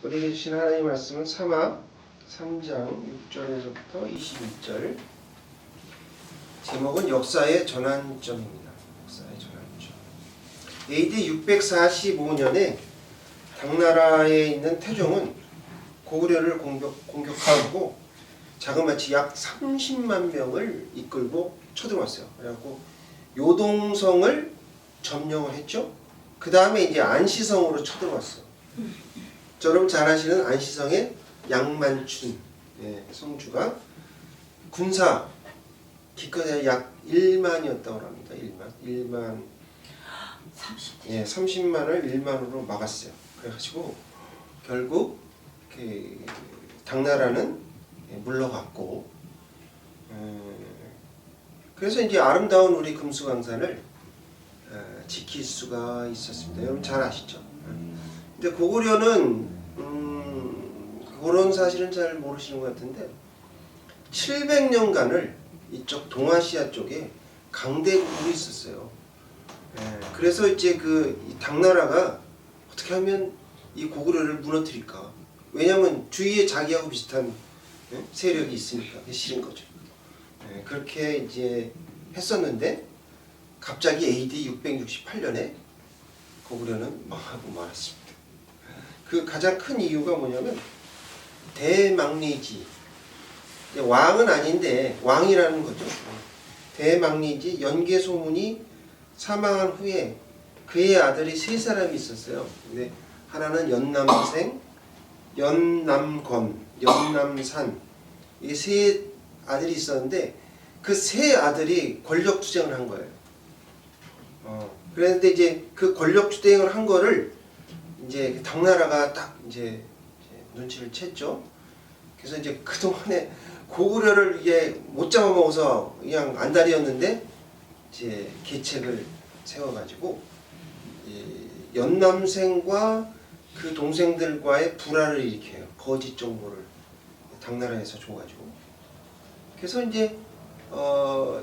우리에게 주신 하나님의 말씀은 사막 3장 6절에서부터 22절. 제목은 역사의 전환점입니다. 역사의 전환점. AD 645년에 당나라에 있는 태종은 고구려를 공격하고 자그마치 약 30만 명을 이끌고 쳐들어왔어요. 그래갖고 요동성을 점령을 했죠. 그 다음에 이제 안시성으로 쳐들어왔어. 여러분 잘 아시는 안시성의 양만춘 성주가 군사 기껏해야 약 1만이었다고 합니다. 1만 30만을 1만으로 막았어요. 그래가지고 결국 그 당나라는 물러갔고, 그래서 이제 아름다운 우리 금수강산을 지킬 수가 있었습니다. 여러분 잘 아시죠? 근데 고구려는 그런 사실은 잘 모르시는 것 같은데 700년간을 이쪽 동아시아 쪽에 강대국이 있었어요. 그래서 이제 이 당나라가 어떻게 하면 이 고구려를 무너뜨릴까? 왜냐하면 주위에 자기하고 비슷한 세력이 있으니까 싫은 거죠. 그렇게 이제 했었는데 갑자기 AD 668년에 고구려는 망하고 말았습니다. 그 가장 큰 이유가 뭐냐면 대망리지, 왕은 아닌데 왕이라는 거죠. 대망리지 연개소문이 사망한 후에 그의 아들이 세 사람이 있었어요. 근데 하나는 연남생, 연남건, 연남산, 이 세 아들이 있었는데 그 세 아들이 권력 투쟁을 한 거예요. 그런데 이제 그 권력 투쟁을 한 거를 이제 당나라가 딱 이제 눈치를 챘죠. 그래서 이제 그동안에 고구려를 이게 못 잡아먹어서 그냥 안달이었는데 이제 계책을 세워가지고 연남생과 그 동생들과의 불화를 일으켜요. 거짓 정보를 당나라에서 줘가지고. 그래서 이제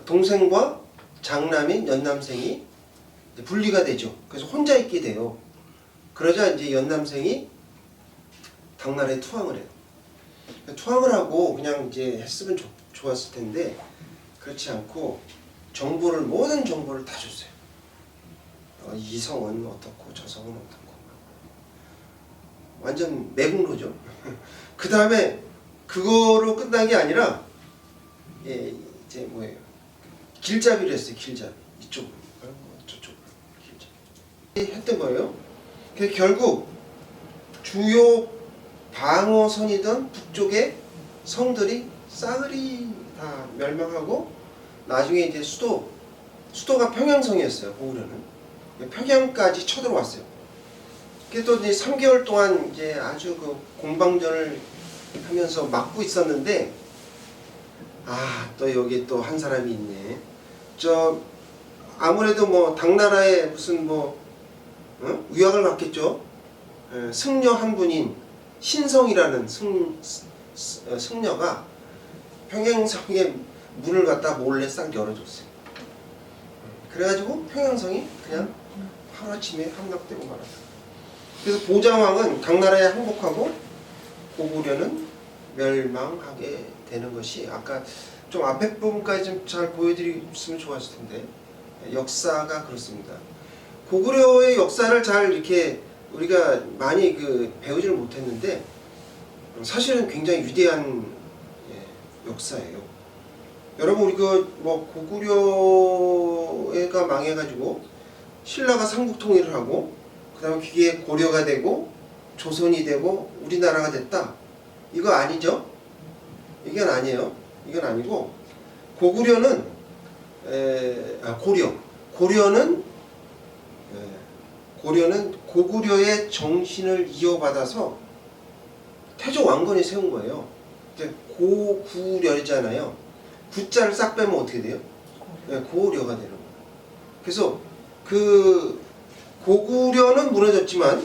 동생과 장남인 연남생이 이제 분리가 되죠. 그래서 혼자 있게 돼요. 그러자 이제 연남생이 당나라에 투항을 해요. 투항을 하고 그냥 이제 했으면 좋았을 텐데 그렇지 않고 모든 정보를 다 줬어요. 이 성은 어떻고 저 성은 어떻고 완전 매국노죠. 그 다음에 그거로 끝난 게 아니라 이제 뭐예요? 길잡이를 했어요. 길잡이. 이쪽으로 저쪽으로 길잡이 했던 거예요. 결국 주요 방어선이던 북쪽의 성들이 싸그리 다 멸망하고 나중에 이제 수도가 평양성이었어요. 고구려는 평양까지 쳐들어왔어요. 그래서 또 이제 3개월 동안 이제 아주 그 공방전을 하면서 막고 있었는데 또 여기 또 한 사람이 있네. 아무래도 뭐 당나라의 무슨 위약을 받겠죠. 승려 한 분인 신성이라는 승려가 평양성의 문을 갖다 몰래 싹 열어줬어요. 그래가지고 평양성이 그냥 하루아침에 함락되고 말았어요. 그래서 보장왕은 당나라에 항복하고 고구려는 멸망하게 되는 것이 아까 좀 앞에 부분까지 좀 잘 보여드렸으면 좋았을 텐데 역사가 그렇습니다. 고구려의 역사를 잘 이렇게 우리가 많이 배우지를 못했는데 사실은 굉장히 위대한 역사예요. 여러분 우리 고구려가 망해가지고 신라가 삼국 통일을 하고 그다음에 그게 고려가 되고 조선이 되고 우리나라가 됐다. 이거 아니죠? 이건 아니에요. 이건 아니고 고구려는 고려는 고구려의 정신을 이어받아서 태조 왕건이 세운 거예요. 고구려잖아요. 구자를 싹 빼면 어떻게 돼요? 고려가 되는 거예요. 그래서 고구려는 무너졌지만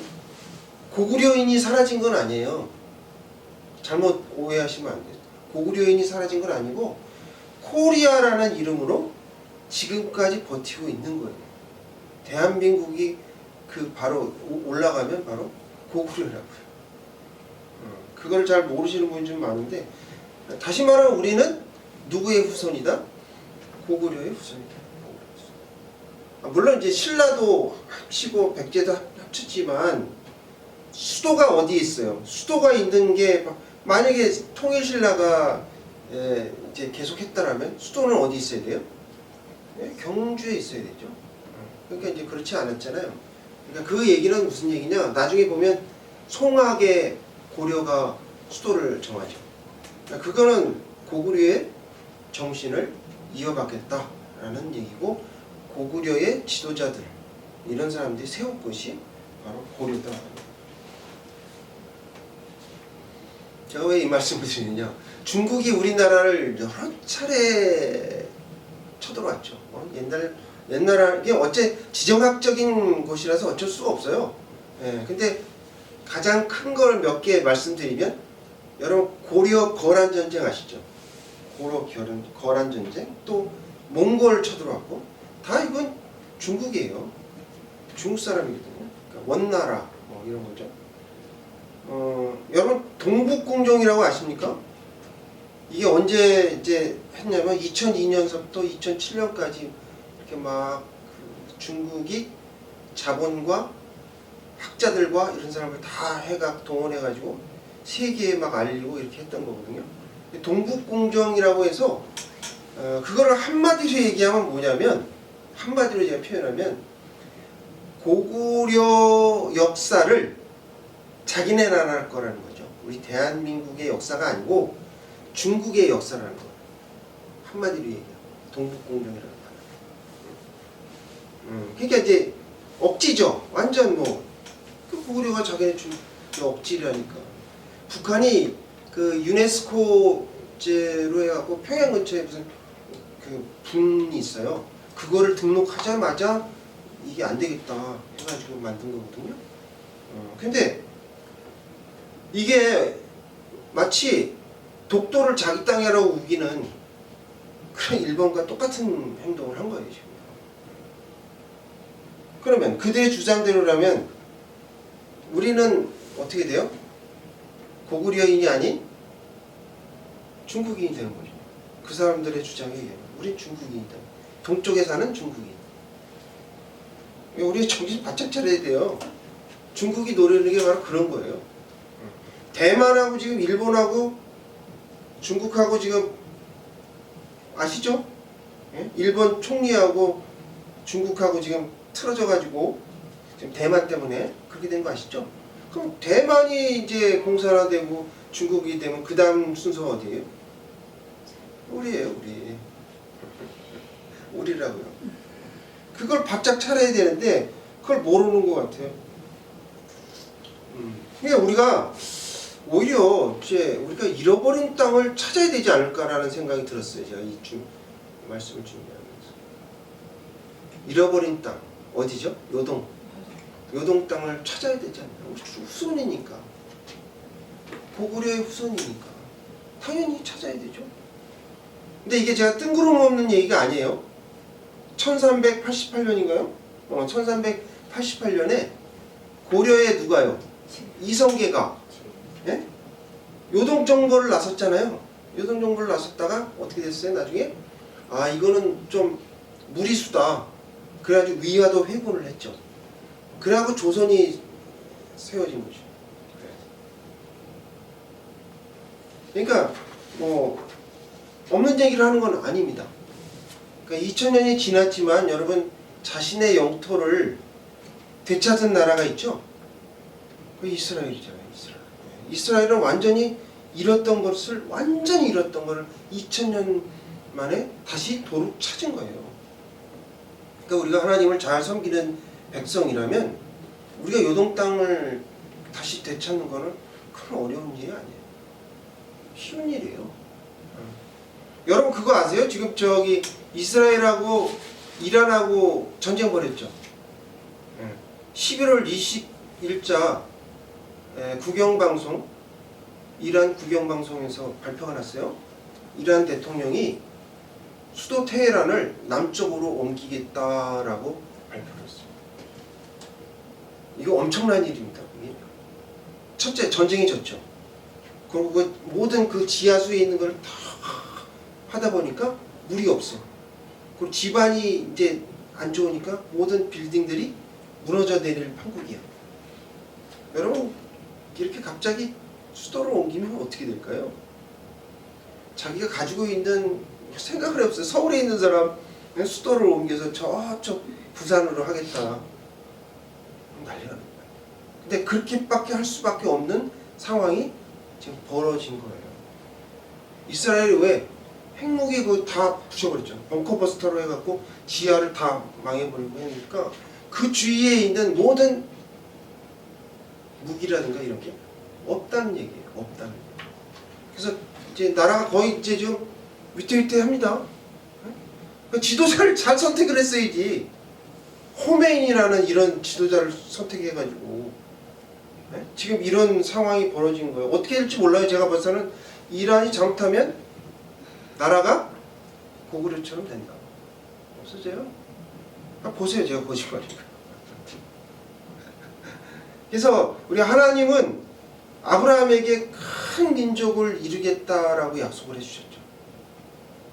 고구려인이 사라진 건 아니에요. 잘못 오해하시면 안 돼요. 고구려인이 사라진 건 아니고 코리아라는 이름으로 지금까지 버티고 있는 거예요. 대한민국이 바로 올라가면 바로 고구려라고요. 그걸 잘 모르시는 분이 좀 많은데, 다시 말하면 우리는 누구의 후손이다? 고구려의 후손이다. 물론 이제 신라도 합치고 백제도 합쳤지만 수도가 어디에 있어요? 수도가 있는 게 만약에 통일신라가 이제 계속했다라면 수도는 어디 있어야 돼요? 경주에 있어야 되죠. 그러니까 이제 그렇지 않았잖아요. 그러니까 그 얘기는 무슨 얘기냐? 나중에 보면 송악의 고려가 수도를 정하죠. 그러니까 그거는 고구려의 정신을 이어받겠다라는 얘기고, 고구려의 지도자들 이런 사람들이 세운 것이 바로 고려다. 제가 왜 이 말씀을 드리느냐? 중국이 우리나라를 여러 차례 쳐들어왔죠. 옛날 이게 어째 지정학적인 곳이라서 어쩔 수가 없어요. 근데 가장 큰 걸 몇 개 말씀드리면, 여러분 고려 거란 전쟁 아시죠? 고려 거란 전쟁, 또 몽골 쳐들어왔고, 다 이건 중국이에요. 중국 사람이거든요. 그러니까 원나라 뭐 이런 거죠. 여러분 동북공정이라고 아십니까? 이게 언제 이제 했냐면 2002년서부터 2007년까지 이렇게 막 중국이 자본과 학자들과 이런 사람을 다 해가 동원해가지고 세계에 막 알리고 이렇게 했던 거거든요. 동북공정이라고 해서 그거를 한마디로 얘기하면 뭐냐면, 한마디로 제가 표현하면 고구려 역사를 자기네 나라 거라는 거죠. 우리 대한민국의 역사가 아니고 중국의 역사라는 거예요. 한마디로 얘기하면 동북공정이라는 말. 그러니까 이제 억지죠. 완전 그 고구려가 자기네 억지를 하니까. 북한이 그 유네스코제로 해갖고 평양 근처에 무슨 그 분이 있어요. 그거를 등록하자마자 이게 안 되겠다 해가지고 만든 거거든요. 근데 이게 마치 독도를 자기 땅이라고 우기는 그런 일본과 똑같은 행동을 한 거예요, 지금. 그러면 그들의 주장대로라면 우리는 어떻게 돼요? 고구려인이 아닌 중국인이 되는 거죠. 그 사람들의 주장에 의하면 우린 중국인이다. 동쪽에 사는 중국인. 우리가 정신 바짝 차려야 돼요. 중국이 노리는 게 바로 그런 거예요. 대만하고 지금 일본하고 중국하고 지금 아시죠? 일본 총리하고 중국하고 지금 틀어져 가지고 지금 대만 때문에 그렇게 된 거 아시죠? 그럼 대만이 이제 공산화되고 중국이 되면 그 다음 순서가 어디예요? 우리예요, 우리. 우리라고요. 그걸 바짝 차려야 되는데 그걸 모르는 것 같아요. 그러니까 우리가 오히려 이제 우리가 잃어버린 땅을 찾아야 되지 않을까라는 생각이 들었어요. 제가 이 말씀을 준비하면서. 잃어버린 땅 어디죠? 요동 땅을 찾아야 되지 않나? 우리 후손이니까, 고구려의 후손이니까 당연히 찾아야 되죠. 근데 이게 제가 뜬구름 없는 얘기가 아니에요. 1388년인가요? 1388년에 고려에 누가요? 이성계가 요동정벌을 나섰잖아요. 요동정벌을 나섰다가 어떻게 됐어요? 나중에 이거는 좀 무리수다. 그래가지고 위화도 회군을 했죠. 그래갖고 조선이 세워진 거죠. 그러니까 없는 얘기를 하는 건 아닙니다. 그러니까 2000년이 지났지만 여러분 자신의 영토를 되찾은 나라가 있죠. 그 이스라엘이잖아요. 이스라엘은 완전히 잃었던 걸 2000년 만에 다시 도로 찾은 거예요. 그러니까 우리가 하나님을 잘 섬기는 백성이라면 우리가 요동 땅을 다시 되찾는 거는 그런 어려운 일이 아니에요. 쉬운 일이에요. 여러분 그거 아세요? 지금 저기 이스라엘하고 이란하고 전쟁 벌였죠. 11월 20일자 국영방송, 이란 국영방송에서 발표가 났어요. 이란 대통령이 수도 테헤란을 남쪽으로 옮기겠다라고 발표를 했어요. 이거 엄청난 일입니다. 첫째, 전쟁이 졌죠. 그리고 모든 그 지하수에 있는 걸 다 하다 보니까 물이 없어. 그리고 집안이 이제 안 좋으니까 모든 빌딩들이 무너져 내릴 판국이야. 여러분, 이렇게 갑자기 수도를 옮기면 어떻게 될까요? 자기가 가지고 있는 생각을 해보세요. 서울에 있는 사람 수도를 옮겨서 저쪽 부산으로 하겠다. 난리가 납니다. 근데 그렇게밖에 할 수밖에 없는 상황이 지금 벌어진 거예요. 이스라엘이 왜 핵무기 그거 다 부셔버렸죠. 벙커버스터로 해갖고 지하를 다 망해버리고 하니까 그 주위에 있는 모든 무기라든가 이런 게 없다는 얘기예요. 없다는 얘기예요. 그래서 이제 나라가 거의 이제 좀 위태위태합니다. 그 지도자를 잘 선택을 했어야지. 호메인이라는 이런 지도자를 선택해가지고 지금 이런 상황이 벌어진 거예요. 어떻게 될지 몰라요. 제가 봐서는 이란이 잘못하면 나라가 고구려처럼 된다. 없어져요. 보세요. 제가 거짓말이니까. 그래서 우리 하나님은 아브라함에게 큰 민족을 이루겠다라고 약속을 해주셨죠.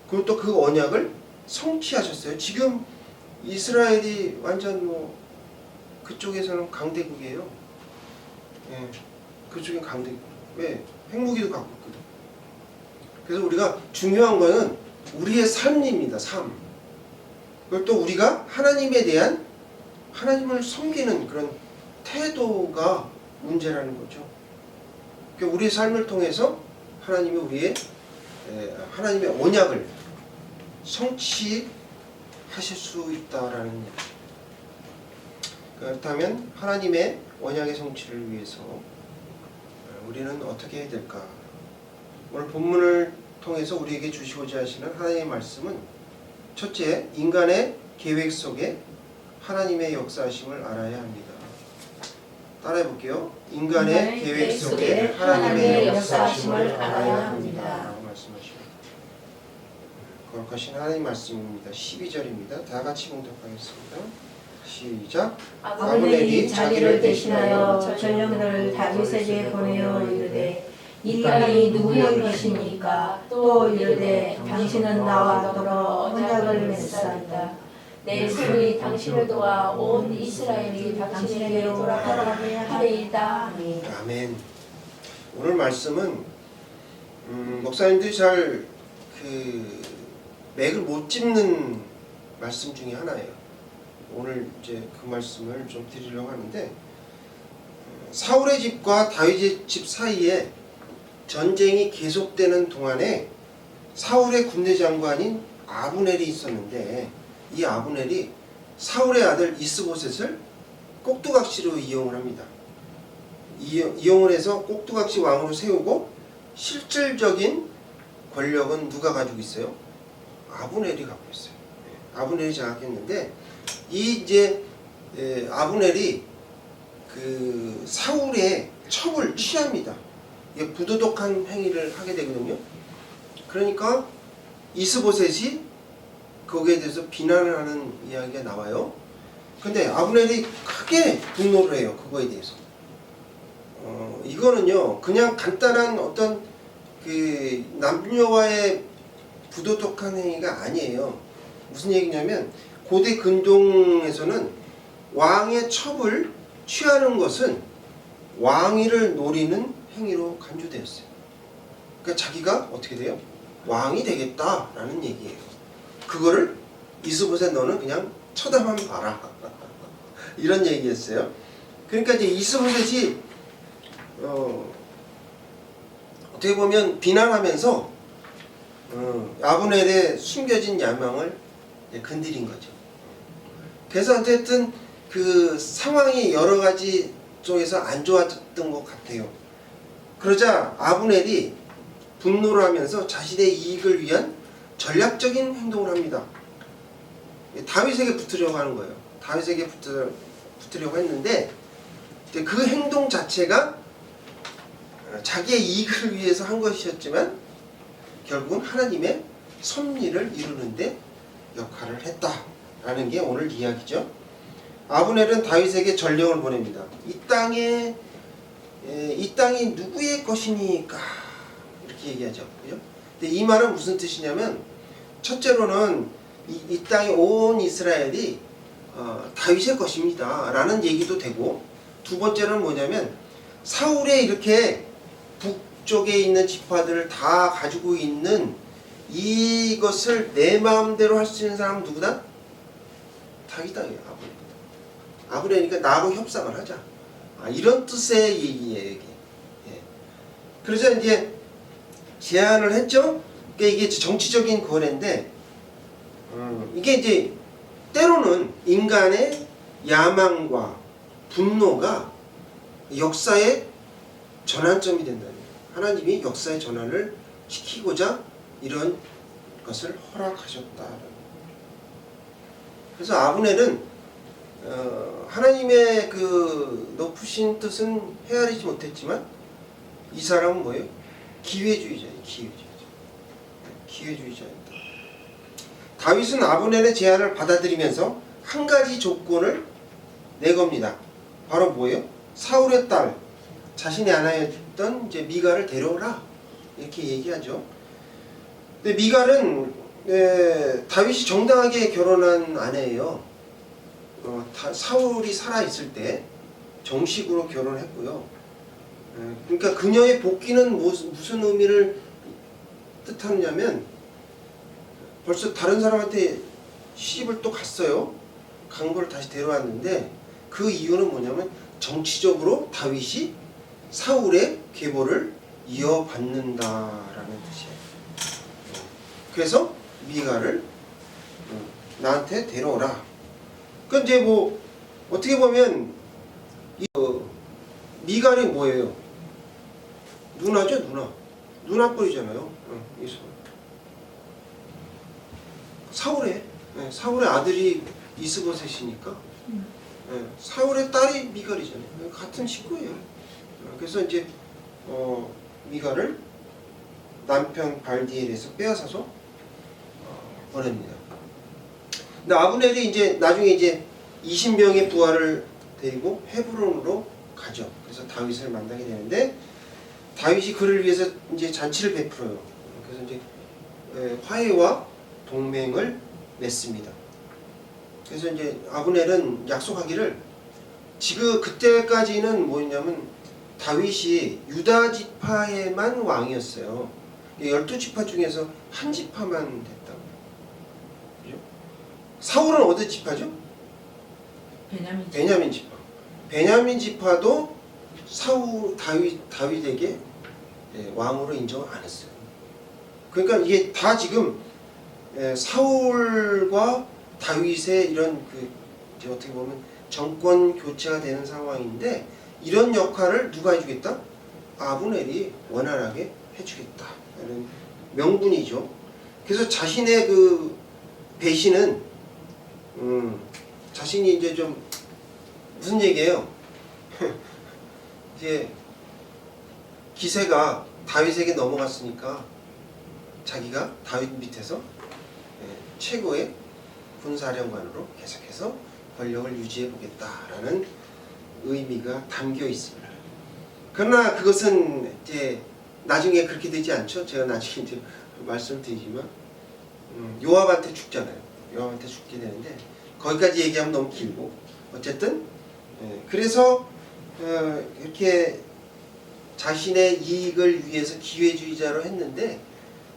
그리고 또 그 언약을 성취하셨어요. 지금 이스라엘이 완전 그쪽에서는 강대국이에요. 예, 그쪽엔 강대국. 왜? 핵무기도 갖고 있거든. 그래서 우리가 중요한 거는 우리의 삶입니다. 삶. 그리고 또 우리가 하나님에 대한 하나님을 섬기는 그런 태도가 문제라는 거죠. 그러니까 우리의 삶을 통해서 하나님이 우리의 하나님의 언약을 성취하실 수 있다라는 얘기. 그렇다면 하나님의 언약의 성취를 위해서 우리는 어떻게 해야 될까? 오늘 본문을 통해서 우리에게 주시고자 하시는 하나님의 말씀은 첫째, 인간의 계획 속에 하나님의 역사하심을 알아야 합니다. 따라해 볼게요. 인간의 계획 속에 하나님의 역사하심을 알아야 합니다. 말씀하시죠. 거룩하신 하나님 말씀입니다. 12절입니다. 다 같이 봉독하겠습니다. 시작. 아브넬이 자기를 대신하여 전령들을 다윗에게 보내어 이르되 이 땅이 누구의 것입니까? 또 이르되 당신은 나와 더불어 언약을 맺사이다. 내 손이 당신을 도와 온 이스라엘이 당신에게로 돌아가게 하리이다. 아멘. 오늘 말씀은 목사님들이 잘 맥을 못 짚는 말씀 중에 하나예요. 오늘 이제 그 말씀을 좀 드리려고 하는데, 사울의 집과 다윗의 집 사이에 전쟁이 계속되는 동안에 사울의 군대 장관인 아브넬이 있었는데, 이 아브넬이 사울의 아들 이스보셋을 꼭두각시로 이용을 합니다. 이용을 해서 꼭두각시 왕으로 세우고 실질적인 권력은 누가 가지고 있어요? 아브넬이 갖고 있어요. 아브넬이 장악했는데, 아브넬이 그 사울의 첩을 취합니다. 이게 부도덕한 행위를 하게 되거든요. 그러니까 이스보셋이 거기에 대해서 비난을 하는 이야기가 나와요. 근데 아브넬이 크게 분노를 해요. 그거에 대해서. 이거는요, 그냥 간단한 어떤 그 남녀와의 부도덕한 행위가 아니에요. 무슨 얘기냐면, 고대 근동에서는 왕의 첩을 취하는 것은 왕위를 노리는 행위로 간주되었어요. 그러니까 자기가 어떻게 돼요? 왕이 되겠다라는 얘기예요. 그거를 이스보셋 너는 그냥 쳐다만 봐라. 이런 얘기였어요. 그러니까 이제 이스보셋이 어떻게 보면 비난하면서 아브넬의 숨겨진 야망을 건드린 거죠. 그래서 어쨌든 그 상황이 여러 가지 쪽에서 안 좋았던 것 같아요. 그러자 아브넬이 분노를 하면서 자신의 이익을 위한 전략적인 행동을 합니다. 다윗에게 붙으려고 하는 거예요. 다윗에게 붙으려고 했는데, 그 행동 자체가 자기의 이익을 위해서 한 것이었지만 결국은 하나님의 섭리를 이루는데 역할을 했다라는 게 오늘 이야기죠. 아브넬은 다윗에게 전령을 보냅니다. 이 땅이 누구의 것이니까 이렇게 얘기하죠. 그죠? 근데 이 말은 무슨 뜻이냐면 첫째로는 이 땅의 온 이스라엘이 다윗의 것입니다 라는 얘기도 되고, 두 번째는 뭐냐면 사울의 이렇게 북쪽에 있는 지파들을 다 가지고 있는 이것을 내 마음대로 할 수 있는 사람은 누구다? 다윗 땅이에요. 아브넬이니까 나하고 협상을 하자. 이런 뜻의 얘기예요. 이게. 예. 그래서 이제 제안을 했죠. 그러니까 이게 정치적인 거래인데, 이게 이제 때로는 인간의 야망과 분노가 역사의 전환점이 된다는 거예요. 하나님이 역사의 전환을 시키고자 이런 것을 허락하셨다. 그래서 아브넬은 하나님의 그 높으신 뜻은 헤아리지 못했지만 이 사람은 뭐예요? 기회주의자예요. 기회주의자입니다. 다윗은 아브넬의 제안을 받아들이면서 한 가지 조건을 내겁니다. 바로 뭐예요? 사울의 딸, 자신의 아내였던 이제 미갈을 데려오라, 이렇게 얘기하죠. 근데 미갈은 다윗이 정당하게 결혼한 아내예요. 사울이 살아있을 때 정식으로 결혼했고요. 그러니까 그녀의 복귀는 무슨 의미를 뜻하느냐면 벌써 다른 사람한테 시집을 또 갔어요. 간 걸 다시 데려왔는데 그 이유는 뭐냐면 정치적으로 다윗이 사울의 계보를 이어받는다라는 뜻이에요. 그래서 미갈을 나한테 데려오라. 그 이제 뭐 어떻게 보면 미갈이 뭐예요? 누나죠, 누나뻘이잖아요. 사울의 아들이 이스보셋이니까 사울의 딸이 미갈이잖아요. 같은 식구예요. 그래서 이제 미갈을 남편 발디엘에서 빼앗아서 보냅니다. 근데 아브넬이 이제 나중에 이제 20명의 부하를 데리고 헤브론으로 가죠. 그래서 다윗을 만나게 되는데 다윗이 그를 위해서 이제 잔치를 베풀어요. 그래서 이제 화해와 동맹을 맺습니다. 그래서 이제 아브넬은 약속하기를, 지금 그때까지는 뭐였냐면 다윗이 유다 지파에만 왕이었어요. 12지파 중에서 한 지파만 됐다고. 그죠? 사울은 어디 지파죠? 베냐민 지파. 베냐민 지파도 다윗에게 왕으로 인정을 안 했어요. 그러니까 이게 다 지금 사울과 다윗의 이런 이제 어떻게 보면 정권 교체가 되는 상황인데, 이런 역할을 누가 해주겠다? 아브넬이 원활하게 해주겠다. 이런 명분이죠. 그래서 자신의 그 배신은 자신이 이제 좀 무슨 얘기예요? 이제 기세가 다윗에게 넘어갔으니까 자기가 다윗 밑에서 최고의 군사령관으로 계속해서 권력을 유지해 보겠다라는 의미가 담겨 있습니다. 그러나 그것은 이제 나중에 그렇게 되지 않죠. 제가 나중에 이제 말씀드리지만 요압한테 죽잖아요. 요압한테 죽게 되는데 거기까지 얘기하면 너무 길고, 어쨌든 그래서 이렇게 자신의 이익을 위해서 기회주의자로 했는데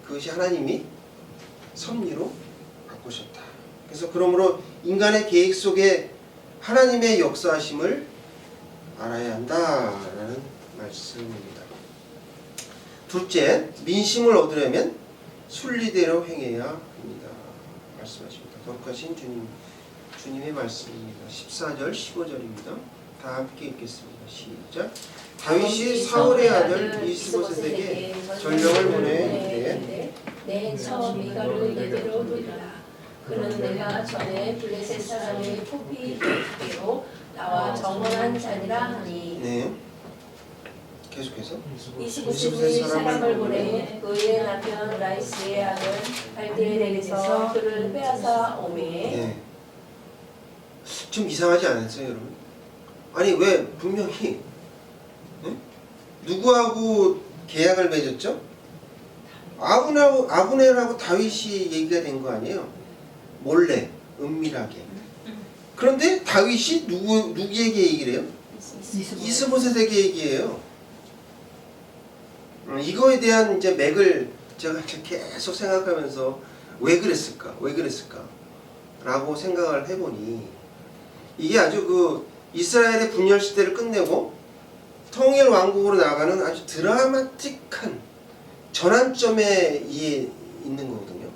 그것이 하나님이 섭리로 바꾸셨다. 그래서 그러므로 인간의 계획 속에 하나님의 역사하심을 알아야 한다라는 말씀입니다. 둘째, 민심을 얻으려면 순리대로 행해야 합니다. 말씀하십니다. 거룩하신 주님의 말씀입니다. 14절, 15절입니다. 다 함께 읽겠습니다. 시작. 다윗이 사울의 아들 이스보셋에게 전령을 보내 내 처음 미갈을 이대로 돌리라. 그는 내가 전에 블레셋 사람의 포피로 나와 정원한 자니라 하니. 네. 계속해서 이스보셋이 사람을 보내 그의 남편 라이스의 아들 발디엘에게서 그를 빼앗아 오매. 네. 좀 이상하지 않았어요, 여러분? 아니 왜 분명히 누구하고 계약을 맺었죠? 아브넬하고 다윗이 얘기가 된 거 아니에요? 몰래, 은밀하게. 그런데 다윗이 누구에게 얘기를 해요? 이스보셋에게 얘기해요. 이거에 대한 이제 맥을 제가 계속 생각하면서 왜 그랬을까? 라고 생각을 해보니 이게 아주 그 이스라엘의 분열 시대를 끝내고 통일 왕국으로 나가는 아주 드라마틱한 전환점에 있는 거거든요.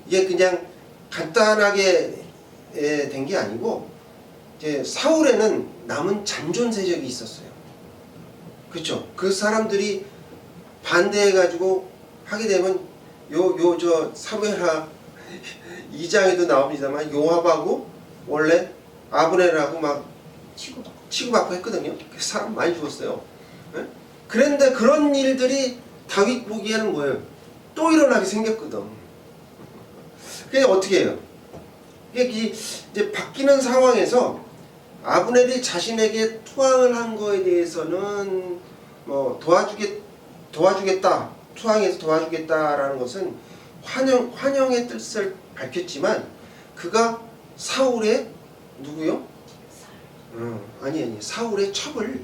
이게 그냥 간단하게 된 게 아니고 이제 사울에는 남은 잔존 세력이 있었어요. 그렇죠? 그 사람들이 반대해가지고 하게 되면 저 사무엘하 2장에도 나옵니다만 요압하고 원래 아브넬하고 막 치고받고 했거든요. 그래서 사람 많이 죽었어요. 네? 그런데 그런 일들이 다윗 보기에는 뭐예요? 또 일어나게 생겼거든. 그래서 어떻게 해요? 이게 이제 바뀌는 상황에서 아브넬이 자신에게 투항을 한 거에 대해서는 뭐 도와주겠다, 투항해서 도와주겠다라는 것은 환영의 뜻을 밝혔지만 그가 사울의 누구요? 사울의 첩을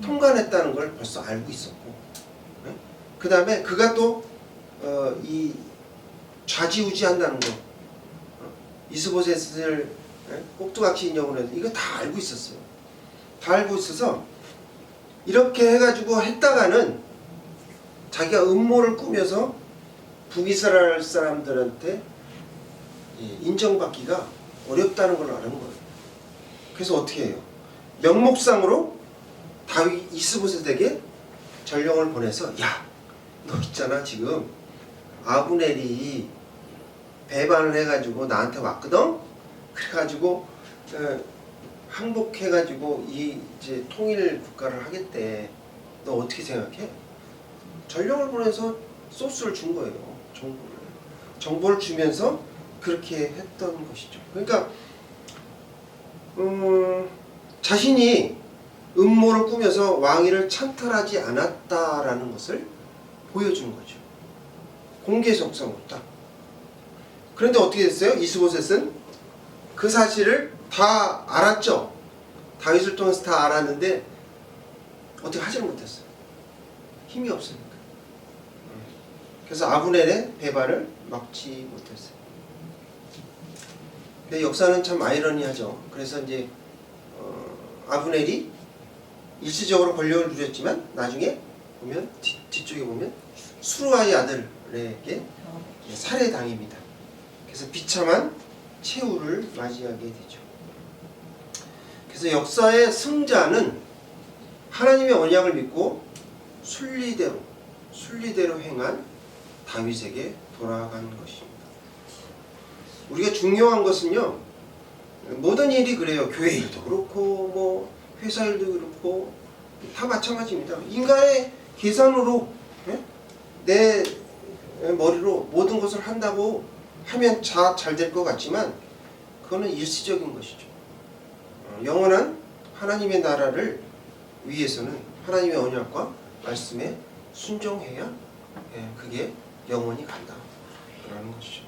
통과했다는 걸 벌써 알고 있었고, 네? 그 다음에 그가 또 이 좌지우지한다는 거, 이스보셋을 꼭두각시 인정을 해서 이거 다 알고 있었어요. 다 알고 있어서 이렇게 해가지고 했다가는 자기가 음모를 꾸며서 북이스라엘 사람들한테 인정받기가 어렵다는 걸 아는 거예요. 그래서 어떻게 해요? 명목상으로 다윗 이스보셋에게 전령을 보내서 야, 너 있잖아 지금 아브넬이 배반을 해가지고 나한테 왔거든. 그래가지고 항복해가지고 이제 통일 국가를 하겠대. 너 어떻게 생각해? 전령을 보내서 소스를 준 거예요. 정보를 주면서 그렇게 했던 것이죠. 그러니까 자신이 음모를 꾸며서 왕위를 찬탈하지 않았다라는 것을 보여준 거죠. 공개적성으로 딱. 그런데 어떻게 됐어요? 이스보셋은 그 사실을 다 알았죠. 다윗을 통해서 다 알았는데 어떻게 하지를 못했어요. 힘이 없으니까. 그래서 아브넬의 배반을 막지 못했어요. 근데 역사는 참 아이러니하죠. 그래서 이제 아브넬이 일시적으로 권력을 누렸지만 나중에 보면 뒤쪽에 보면 수루아의 아들에게 살해당입니다. 그래서 비참한 최후를 맞이하게 되죠. 그래서 역사의 승자는 하나님의 언약을 믿고 순리대로 행한 다윗에게 돌아간 것입니다. 우리가 중요한 것은요, 모든 일이 그래요. 교회 일도 그렇고 뭐 회사 일도 그렇고 다 마찬가지입니다. 인간의 계산으로 내 머리로 모든 것을 한다고 하면 잘 될 것 같지만 그거는 일시적인 것이죠. 영원한 하나님의 나라를 위해서는 하나님의 언약과 말씀에 순종해야 그게 영원히 간다라는 것이죠.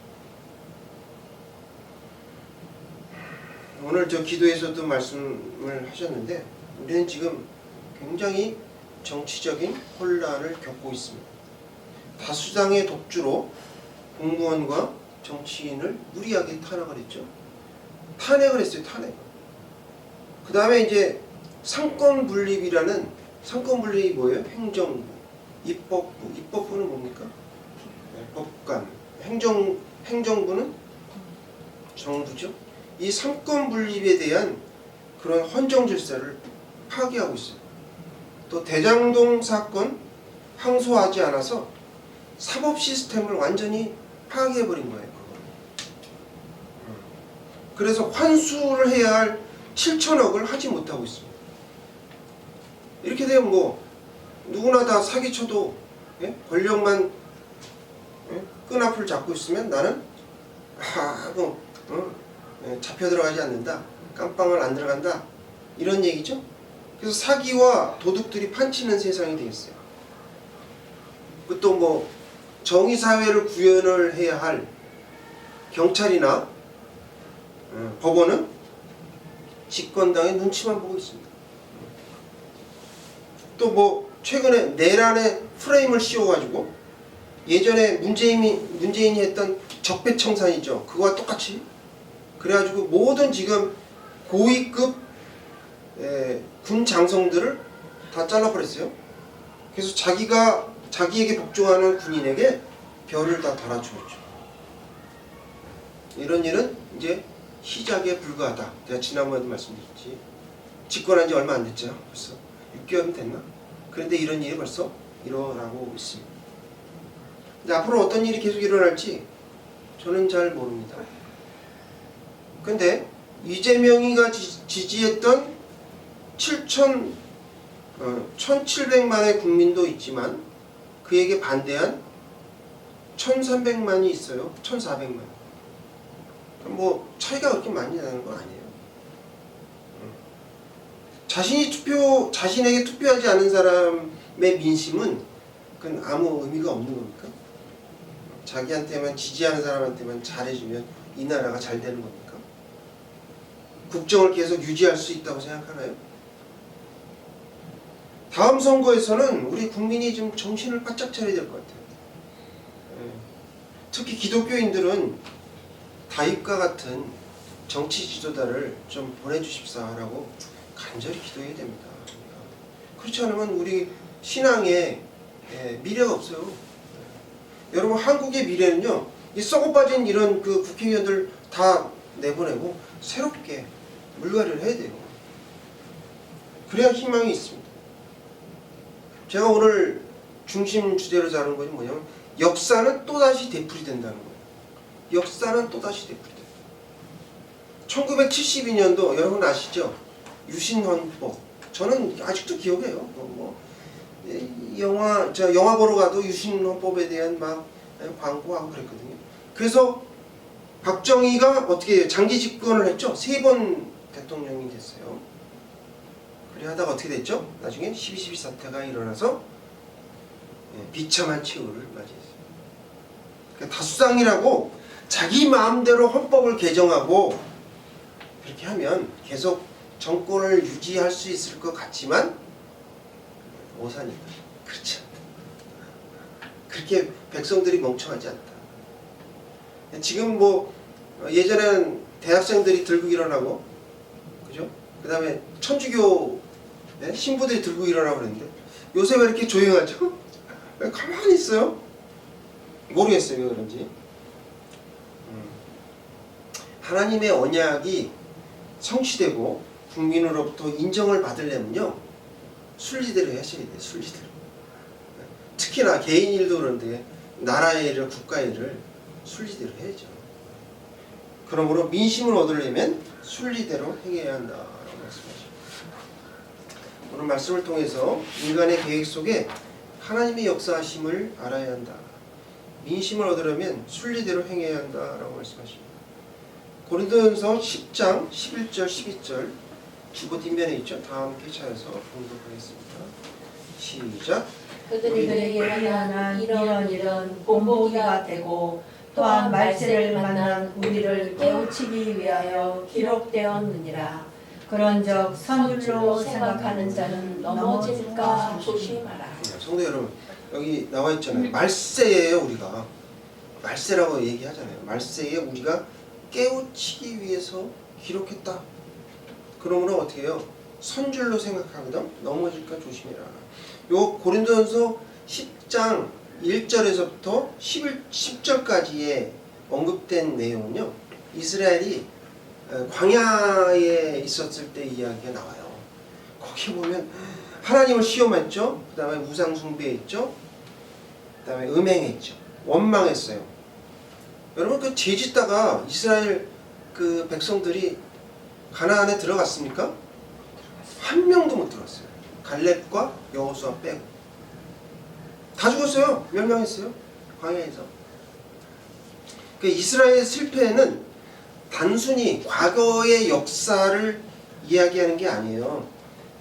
오늘 저 기도에서도 말씀을 하셨는데 우리는 지금 굉장히 정치적인 혼란을 겪고 있습니다. 다수당의 독주로 공무원과 정치인을 무리하게 탄핵을 했죠. 탄핵을 했어요. 탄핵. 그 다음에 이제 상권 분립이라는, 상권 분립이 뭐예요? 행정부, 입법부. 입법부는 뭡니까? 법관. 행정부는 정부죠. 이 상권 분립에 대한 그런 헌정 질서를 파기하고 있어요. 또 대장동 사건 항소하지 않아서 사법 시스템을 완전히 파괴해버린 거예요. 그래서 환수를 해야 할 7천억을 하지 못하고 있습니다. 이렇게 되면 뭐 누구나 다 사기쳐도 권력만 끈앞을 잡고 있으면 나는 잡혀 들어가지 않는다, 깜빵을 안 들어간다, 이런 얘기죠. 그래서 사기와 도둑들이 판치는 세상이 되겠어요. 또 뭐 정의사회를 구현을 해야 할 경찰이나 법원은 집권당의 눈치만 보고 있습니다. 또 뭐 최근에 내란에 프레임을 씌워가지고 예전에 문재인이 했던 적폐청산이죠. 그거와 똑같이 그래가지고 모든 지금 고위급 군 장성들을 다 잘라버렸어요. 그래서 자기에게 복종하는 군인에게 별을 다 달아주었죠. 이런 일은 이제 시작에 불과하다. 제가 지난번에도 말씀드렸지. 집권한 지 얼마 안 됐죠. 벌써 6개월이 됐나? 그런데 이런 일이 벌써 일어나고 있습니다. 근데 앞으로 어떤 일이 계속 일어날지 저는 잘 모릅니다. 근데 이재명이가 지지했던 1700만의 국민도 있지만 그에게 반대한 1300만이 있어요. 1400만. 뭐 차이가 그렇게 많이 나는 건 아니에요. 자신에게 투표하지 않은 사람의 민심은 그건 아무 의미가 없는 겁니까? 자기한테만 지지하는 사람한테만 잘해주면 이 나라가 잘 되는 겁니까? 국정을 계속 유지할 수 있다고 생각하나요? 다음 선거에서는 우리 국민이 좀 정신을 바짝 차려야 될 것 같아요. 특히 기독교인들은 다윗과 같은 정치 지도자를 좀 보내주십사라고 간절히 기도해야 됩니다. 그렇지 않으면 우리 신앙에 미래가 없어요. 여러분 한국의 미래는요, 이 썩어빠진 이런 그 국회의원들 다 내보내고 새롭게 물갈이를 해야 돼요. 그래야 희망이 있습니다. 제가 오늘 중심 주제로 잡은 것이 뭐냐면 역사는 또다시 되풀이된다는 거예요. 역사는 또다시 되풀이된다. 1972년도 여러분 아시죠? 유신헌법. 저는 아직도 기억해요. 영화 보러 가도 유신헌법에 대한 막 광고하고 그랬거든요. 그래서 박정희가 어떻게 해요? 장기 집권을 했죠. 3번 대통령이 됐어요. 그래 하다가 어떻게 됐죠? 나중에 12.12 사태가 일어나서 비참한 최후를 맞이했어요. 그러니까 다수당이라고 자기 마음대로 헌법을 개정하고 그렇게 하면 계속 정권을 유지할 수 있을 것 같지만 오산이다. 그렇지 않다. 그렇게 백성들이 멍청하지 않다. 지금 뭐 예전에는 대학생들이 들고 일어나고 그죠? 그 다음에 천주교 신부들이 들고 일어나고 그랬는데 요새 왜 이렇게 조용하죠? 왜 가만히 있어요? 모르겠어요. 왜 그런지. 하나님의 언약이 성취되고 국민으로부터 인정을 받으려면요 순리대로 하셔야 돼요. 순리대로. 특히나 개인 일도 그런데 나라의 일을 국가의 일을 순리대로 해야죠. 그러므로 민심을 얻으려면 순리대로 행해야 한다라고 말씀하십니다. 오늘 말씀을 통해서 인간의 계획 속에 하나님의 역사하심을 알아야 한다. 민심을 얻으려면 순리대로 행해야 한다라고 말씀하십니다. 고린도전서 10장 11절 12절 주보 뒷면에 있죠. 다 함께 찾아서 봉독하겠습니다. 시작. 그들에게 만난 이런 일은 본보기가 되고 또한 말세를 만난 우리를 깨우치기 위하여 기록되었느니라. 그런즉 선율로 생각하는 자는 넘어질까 조심하라. 성도 여러분, 여기 나와 있잖아요. 말세예요. 우리가 말세라고 얘기하잖아요. 말세에 우리가 깨우치기 위해서 기록했다. 그러므로 어떻게 해요? 선줄로 생각하거든. 넘어질까 조심해라. 요 고린도전서 10장 1절에서부터 10절까지의 언급된 내용은요, 이스라엘이 광야에 있었을 때 이야기가 나와요. 거기 보면 하나님을 시험했죠. 그 다음에 우상 숭배했죠. 그 다음에 음행했죠. 원망했어요. 여러분 그 죄짓다가 이스라엘 그 백성들이 가나안에 들어갔습니까? 한 명도 못 들어갔어요. 갈렙과 여호수아 빼고 다 죽었어요. 멸망했어요. 광야에서. 그 이스라엘의 실패는 단순히 과거의 역사를 이야기하는 게 아니에요.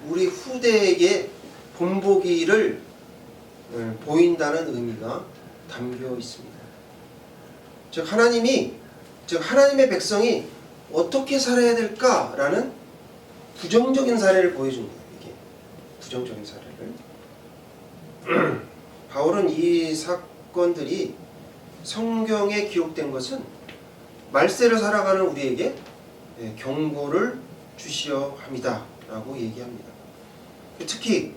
우리 후대에게 본보기를 보인다는 의미가 담겨 있습니다. 즉 하나님의 백성이 어떻게 살아야 될까라는 부정적인 사례를 보여줍니다. 이게 부정적인 사례를. 바울은 이 사건들이 성경에 기록된 것은 말세를 살아가는 우리에게 경고를 주시려 합니다라고 얘기합니다. 특히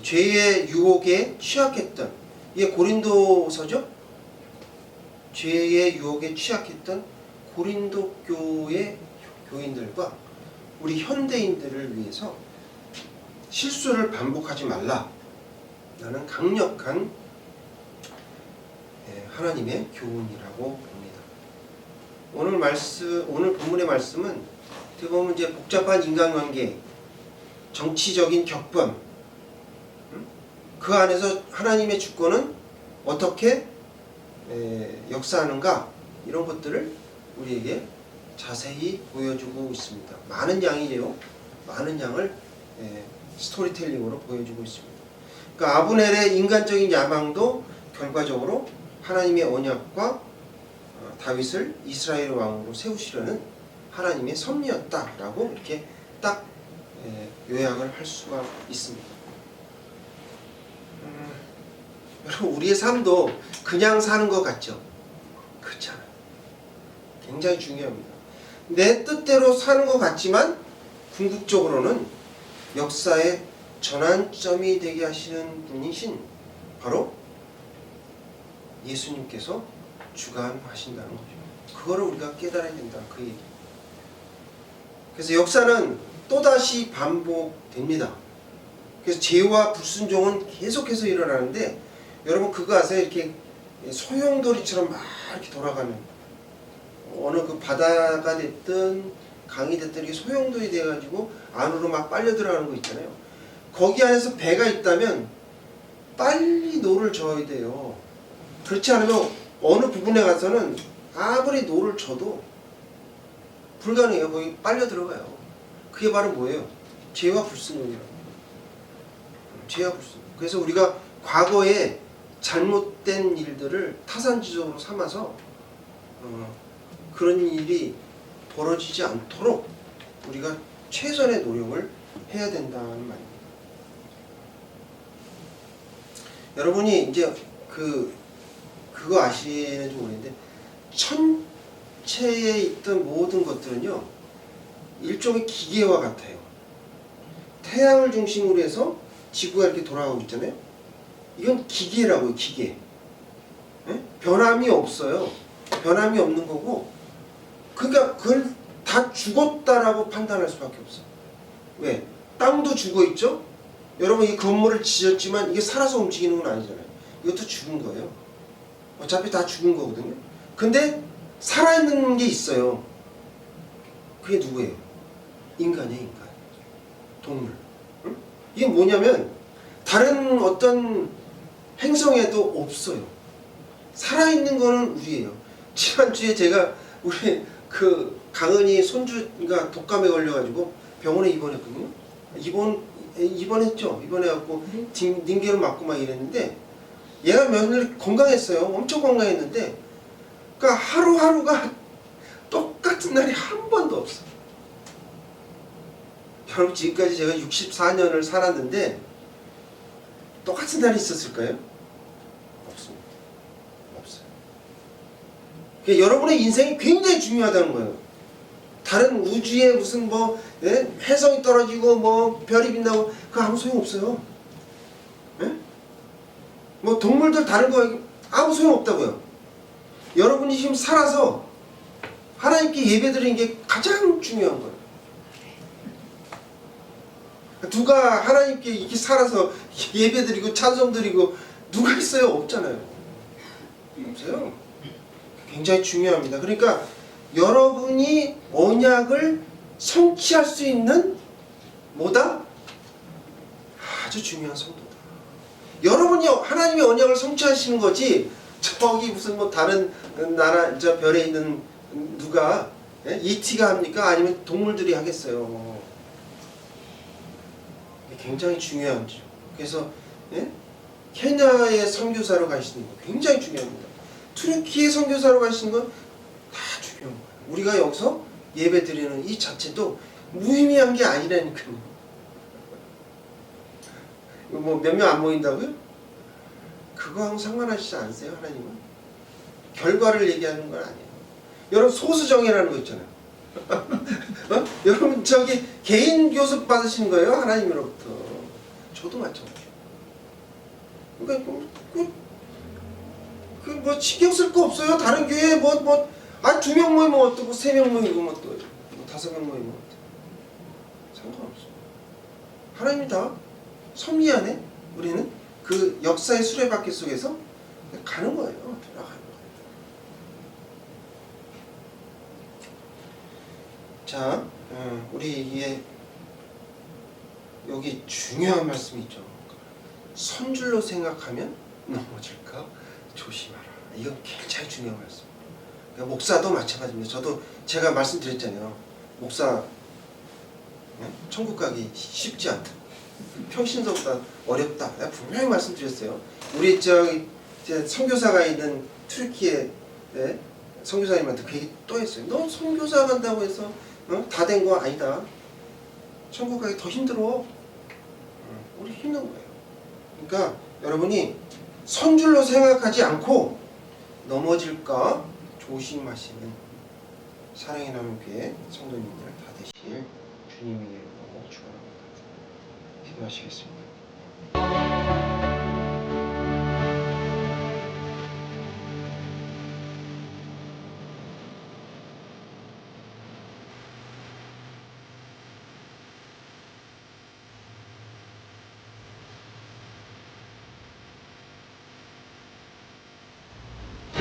죄의 유혹에 취약했던, 이게 고린도서죠? 죄의 유혹에 취약했던 고린도 교회 교인들과 우리 현대인들을 위해서 실수를 반복하지 말라라는 강력한 하나님의 교훈이라고 봅니다. 오늘 본문의 말씀은 어떻게 보면 이제 복잡한 인간관계, 정치적인 격분, 그 안에서 하나님의 주권은 어떻게 역사하는가, 이런 것들을 우리에게 자세히 보여주고 있습니다. 많은 양이에요. 많은 양을 스토리텔링으로 보여주고 있습니다. 그러니까 아브넬의 인간적인 야망도 결과적으로 하나님의 언약과 다윗을 이스라엘 왕으로 세우시려는 하나님의 섭리였다라고 이렇게 딱 요약을 할 수가 있습니다. 여러분, 우리의 삶도 그냥 사는 것 같죠? 그렇잖아요. 굉장히 중요합니다. 내 뜻대로 사는 것 같지만 궁극적으로는 역사의 전환점이 되게 하시는 분이신 바로 예수님께서 주관하신다는 거죠. 그거를 우리가 깨달아야 된다, 그 얘기. 그래서 역사는 또다시 반복됩니다. 그래서 죄와 불순종은 계속해서 일어나는데, 여러분 그거 아세요? 이렇게 소용돌이처럼 막 이렇게 돌아가는, 어느 그 바다가 됐든 강이 됐든 이게 소용돌이 돼가지고 안으로 막 빨려 들어가는 거 있잖아요. 거기 안에서 배가 있다면 빨리 노를 저어야 돼요. 그렇지 않으면 어느 부분에 가서는 아무리 노를 쳐도 불가능해요. 거기 빨려 들어가요. 그게 바로 뭐예요? 죄와 불순종이라고. 죄와 불순종. 그래서 우리가 과거에 잘못된 일들을 타산지적으로 삼아서 그런 일이 벌어지지 않도록 우리가 최선의 노력을 해야 된다는 말입니다. 여러분이 이제 그거 아시는지 모르겠는데, 천체에 있던 모든 것들은요 일종의 기계와 같아요. 태양을 중심으로 해서 지구가 이렇게 돌아가고 있잖아요. 이건 기계라고요, 기계. 변함이 없어요. 변함이 없는 거고, 그러니까 그걸 다 죽었다라고 판단할 수밖에 없어. 왜? 땅도 죽어 있죠? 여러분, 이 건물을 지었지만 이게 살아서 움직이는 건 아니잖아요. 이것도 죽은 거예요. 어차피 다 죽은 거거든요. 근데 살아있는 게 있어요. 그게 누구예요? 인간이에요, 인간. 동물. 응? 이게 뭐냐면 다른 어떤 행성에도 없어요. 살아있는 거는 우리예요. 지난주에 제가 우리 그 강은이 손주가 독감에 걸려가지고 병원에 입원했거든요. 입원했죠. 입원해갖고 닌겔을 맞고 막 이랬는데, 얘가 며칠 건강했어요. 엄청 건강했는데, 그러니까 하루하루가 똑같은 날이 한 번도 없어. 여러분, 지금까지 제가 64년을 살았는데 똑같은 날이 있었을까요? 없습니다. 없어요. 그러니까 여러분의 인생이 굉장히 중요하다는 거예요. 다른 우주에 무슨 해성이 떨어지고 별이 빛나고 그거 아무 소용 없어요. 동물들 다른 거 아무 소용 없다고요. 여러분이 지금 살아서 하나님께 예배드리는 게 가장 중요한 거예요. 누가 하나님께 이렇게 살아서 예배드리고 찬송드리고 누가 있어요? 없잖아요. 없어요. 굉장히 중요합니다. 그러니까 여러분이 언약을 성취할 수 있는 뭐다? 아주 중요한 성도다. 여러분이 하나님의 언약을 성취하시는 거지, 저기 무슨 다른 나라 저 별에 있는 누가 ET가 합니까? 아니면 동물들이 하겠어요. 굉장히 중요하죠. 그래서 케냐에 선교사로 가시는 거 굉장히 중요합니다. 투르키에 선교사로 가시는 건 다 중요한 거예요. 우리가 여기서 예배 드리는 이 자체도 무의미한 게 아니라니까요. 뭐 몇 명 안 모인다고요? 그거하고 상관하시지 않으세요, 하나님은? 결과를 얘기하는 건 아니에요. 여러분 소수정예라는 거 있잖아요. 어? 여러분 저기 개인 교습 받으신 거예요, 하나님으로부터. 저도 마찬가지예요. 그러니까 뭐 신경 쓸 거 없어요. 다른 교회에 두 명 모이면 어떻고, 3명 모이고 뭐 5명 모이면 어떻고. 상관없어. 하나님이 다 섭리 안에 우리는 그 역사의 수레바퀴 속에서 가는 거예요. 돌아가는 거예요. 자, 우리 이게 여기 중요한 말씀이 있죠. 선줄로 생각하면 넘어질까 조심하라. 이건 굉장히 중요한 말씀. 그러니까 목사도 마찬가지입니다. 저도 제가 말씀드렸잖아요. 목사 천국 가기 쉽지 않다. 평신도보다 어렵다. 내가 분명히 말씀드렸어요. 우리 저기 선교사가 있는 투르키에 선교사님한테 그 얘기 또 했어요. 너 선교사 간다고 해서 다 된 거 아니다. 천국 가기 더 힘들어. 우리 힘든 거예요. 그러니까 여러분이 선줄로 생각하지 않고 넘어질까 조심하시는 사랑의 나눔교회 성도님들 다 되실 주님의 이름으로 축원합니다. 기도하시겠습니다.